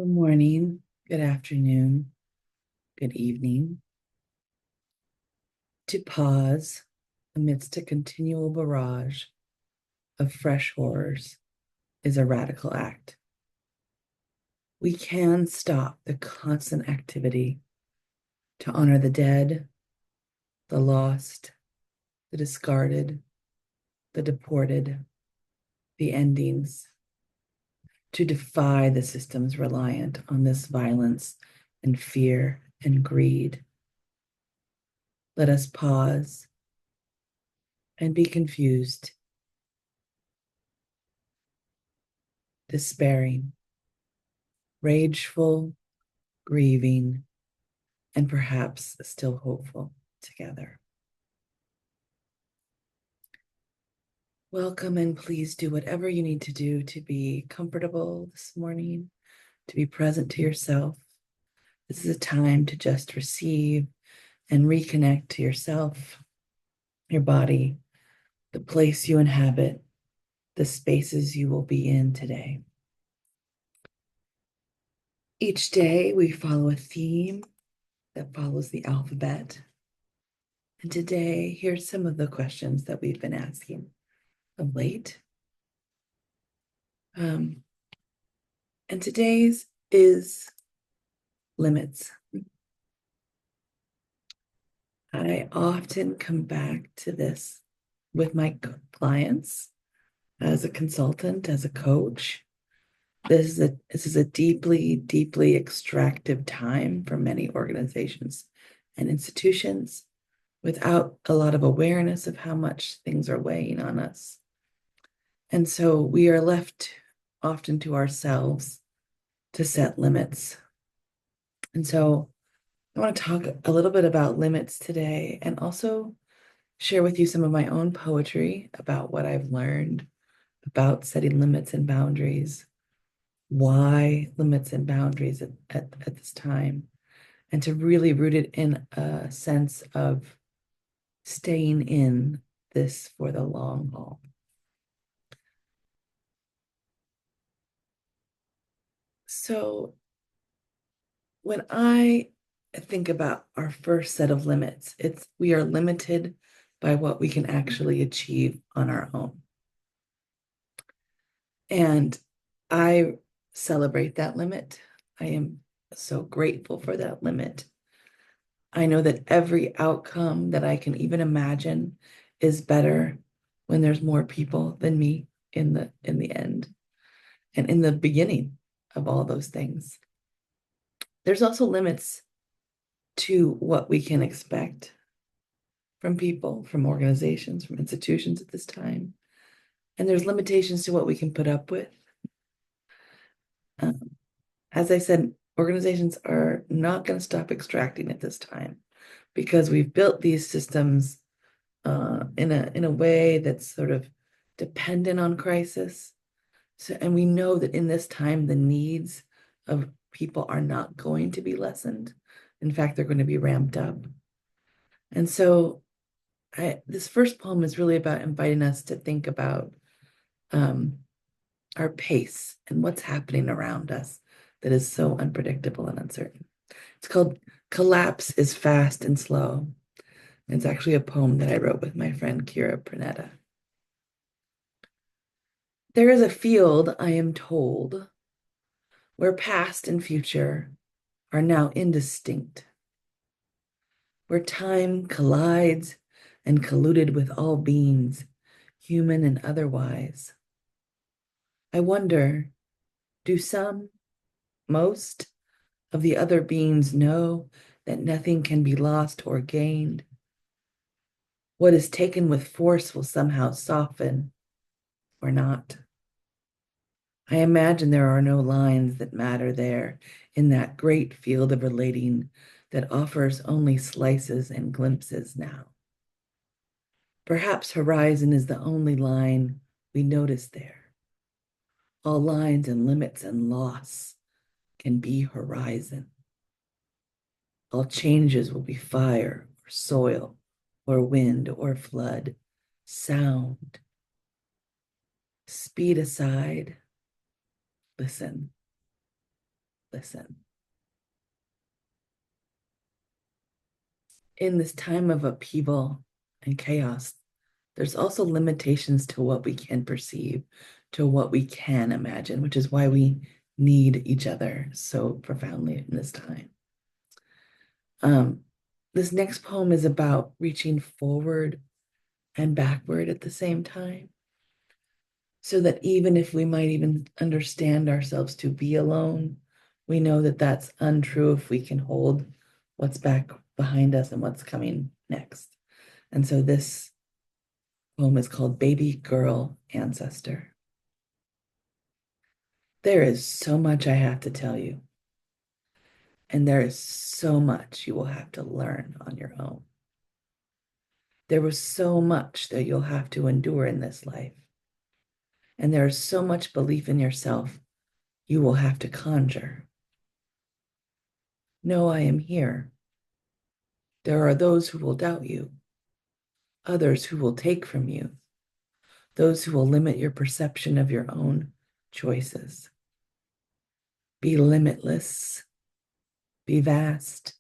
Good morning, good afternoon, good evening. To pause amidst a continual barrage of fresh horrors is a radical act. We can stop the constant activity to honor the dead, the lost, the discarded, the deported, the endings, to defy the systems reliant on this violence and fear and greed. Let us pause and be confused, despairing, rageful, grieving, and perhaps still hopeful together. Welcome, and please do whatever you need to do to be comfortable this morning, to be present to yourself. This is a time to just receive and reconnect to yourself, your body, the place you inhabit, the spaces you will be in today. Each day we follow a theme that follows the alphabet. And today, here's some of the questions that we've been asking of late. And today's is limits. I often come back to this with my clients as a consultant, as a coach. This is a deeply, deeply extractive time for many organizations and institutions without a lot of awareness of how much things are weighing on us. And so we are left often to ourselves to set limits. And so I want to talk a little bit about limits today and also share with you some of my own poetry about what I've learned about setting limits and boundaries, why limits and boundaries at this time, and to really root it in a sense of staying in this for the long haul. So when I think about our first set of limits, it's we are limited by what we can actually achieve on our own. And I celebrate that limit. I am so grateful for that limit. I know that every outcome that I can even imagine is better when there's more people than me in the end and in the beginning of all those things. There's also limits to what we can expect from people, from organizations, from institutions at this time. And there's limitations to what we can put up with. Um, as I said, organizations are not going to stop extracting at this time because we've built these systems in a way that's sort of dependent on crisis. So, and we know that in this time, the needs of people are not going to be lessened. In fact, they're going to be ramped up. And so this first poem is really about inviting us to think about um, our pace and what's happening around us that is so unpredictable and uncertain. It's called Collapse is Fast and Slow. It's actually a poem that I wrote with my friend Kira Pranetta. There is a field, I am told, where past and future are now indistinct, where time collides and colluded with all beings, human and otherwise. I wonder, do some, most of the other beings know that nothing can be lost or gained? What is taken with force will somehow soften or not. I imagine there are no lines that matter there in that great field of relating that offers only slices and glimpses now. Perhaps horizon is the only line we notice there. All lines and limits and loss can be horizon. All changes will be fire or soil or wind or flood, sound. Speed aside, listen. listen. In this time of upheaval and chaos, there's also limitations to what we can perceive, to what we can imagine, which is why we need each other so profoundly in this time. This next poem is about reaching forward and backward at the same time, so that even if we might even understand ourselves to be alone, we know that that's untrue if we can hold what's back behind us and what's coming next. And so this poem is called Baby Girl Ancestor. There is so much I have to tell you, and there is so much you will have to learn on your own. There was so much that you'll have to endure in this life, and there is so much belief in yourself you will have to conjure. No, I am here. There are those who will doubt you, others who will take from you, those who will limit your perception of your own choices. Be limitless, be vast.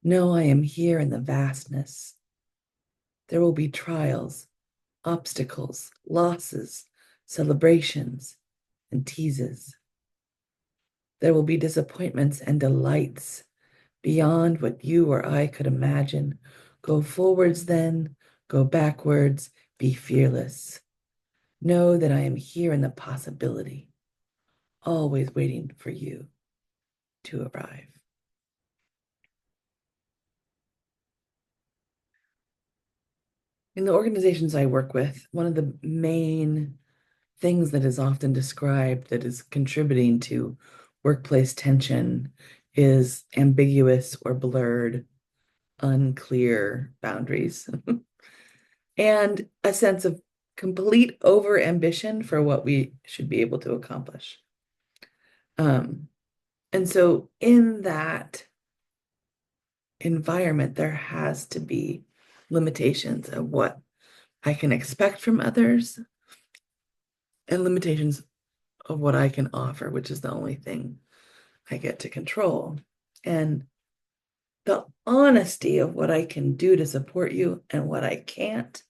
No, I am here in the vastness. There will be trials, obstacles, losses, celebrations, and teases. There will be disappointments and delights beyond what you or I could imagine. Go forwards then, go backwards, be fearless. Know that I am here in the possibility, always waiting for you to arrive. In the organizations I work with, one of the main things that is often described that is contributing to workplace tension is ambiguous or blurred, unclear boundaries, and a sense of complete over ambition for what we should be able to accomplish. And so, in that environment, there has to be limitations of what I can expect from others and limitations of what I can offer, which is the only thing I get to control. And the honesty of what I can do to support you and what I can't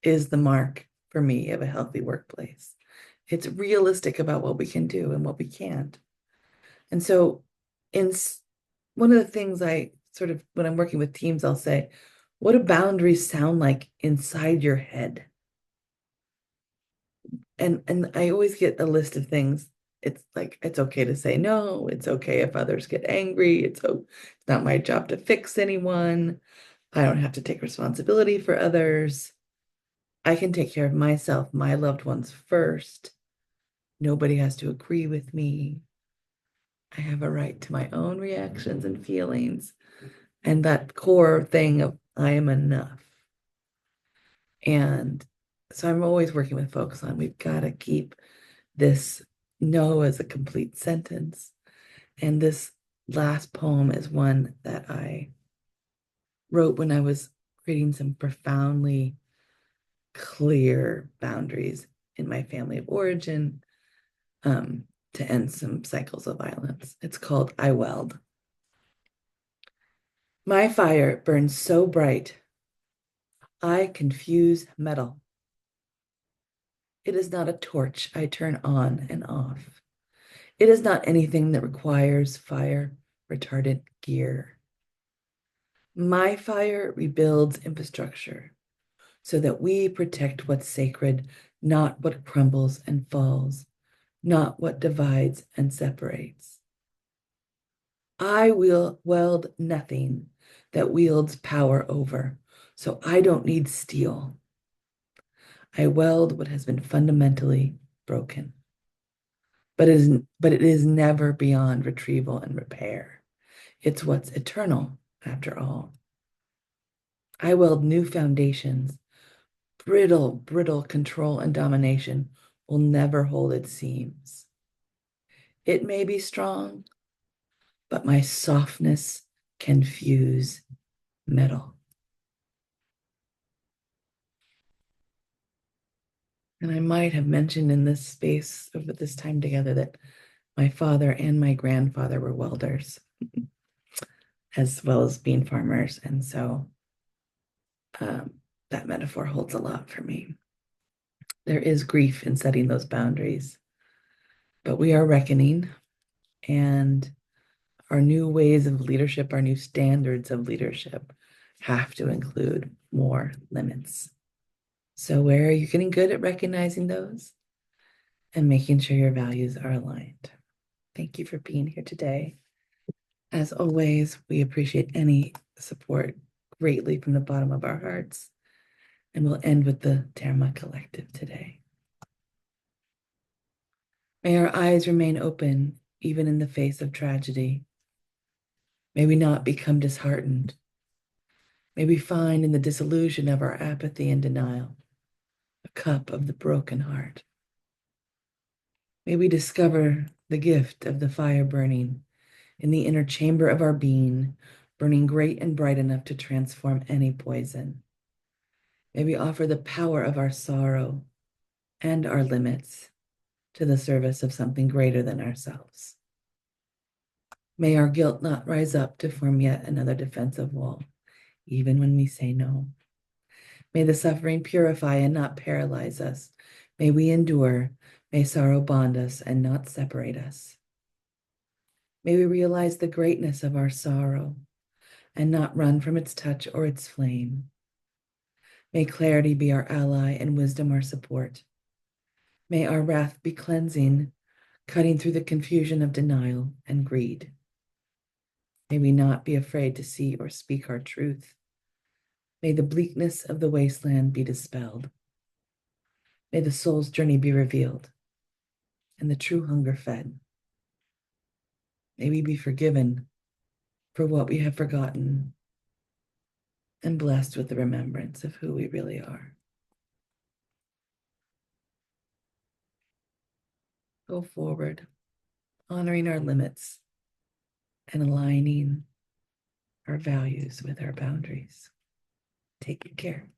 is the mark for me of a healthy workplace. It's realistic about what we can do and what we can't. And so, in one of the things I sort of, when I'm working with teams, I'll say, what do boundaries sound like inside your head? And I always get a list of things. It's like, it's okay to say no. It's okay if others get angry. It's not my job to fix anyone. I don't have to take responsibility for others. I can take care of myself, my loved ones first. Nobody has to agree with me. I have a right to my own reactions and feelings. And that core thing of I am enough. And so I'm always working with folks on we've got to keep this no as a complete sentence. And this last poem is one that I wrote when I was creating some profoundly clear boundaries in my family of origin, to end some cycles of violence. It's called I Weld. My fire burns so bright, I confuse metal. It is not a torch I turn on and off. It is not anything that requires fire retardant gear. My fire rebuilds infrastructure so that we protect what's sacred, not what crumbles and falls, not what divides and separates. I will weld nothing that wields power over, so I don't need steel. I weld what has been fundamentally broken, but it is never beyond retrieval and repair. It's what's eternal, after all. I weld new foundations. Brittle control and domination will never hold its seams. It may be strong, but my softness can fuse metal. And I might have mentioned in this space over this time together that My father and my grandfather were welders, as well as being farmers. And so that metaphor holds a lot for me. There is grief in setting those boundaries, but we are reckoning, and our new ways of leadership, our new standards of leadership have to include more limits. So, where are you getting good at recognizing those and making sure your values are aligned? Thank you for being here today. As always, we appreciate any support greatly from the bottom of our hearts. And we'll end with the Dharma Collective today. May our eyes remain open even in the face of tragedy. May we not become disheartened. May we find in the disillusion of our apathy and denial a cup of the broken heart. May we discover the gift of the fire burning in the inner chamber of our being, burning great and bright enough to transform any poison. May we offer the power of our sorrow and our limits to the service of something greater than ourselves. May our guilt not rise up to form yet another defensive wall, even when we say no. May the suffering purify and not paralyze us. May we endure. May sorrow bond us and not separate us. May we realize the greatness of our sorrow and not run from its touch or its flame. May clarity be our ally and wisdom our support. May our wrath be cleansing, cutting through the confusion of denial and greed. May we not be afraid to see or speak our truth. May the bleakness of the wasteland be dispelled. May the soul's journey be revealed and the true hunger fed. May we be forgiven for what we have forgotten and blessed with the remembrance of who we really are. Go forward, honoring our limits and aligning our values with our boundaries. Take good care.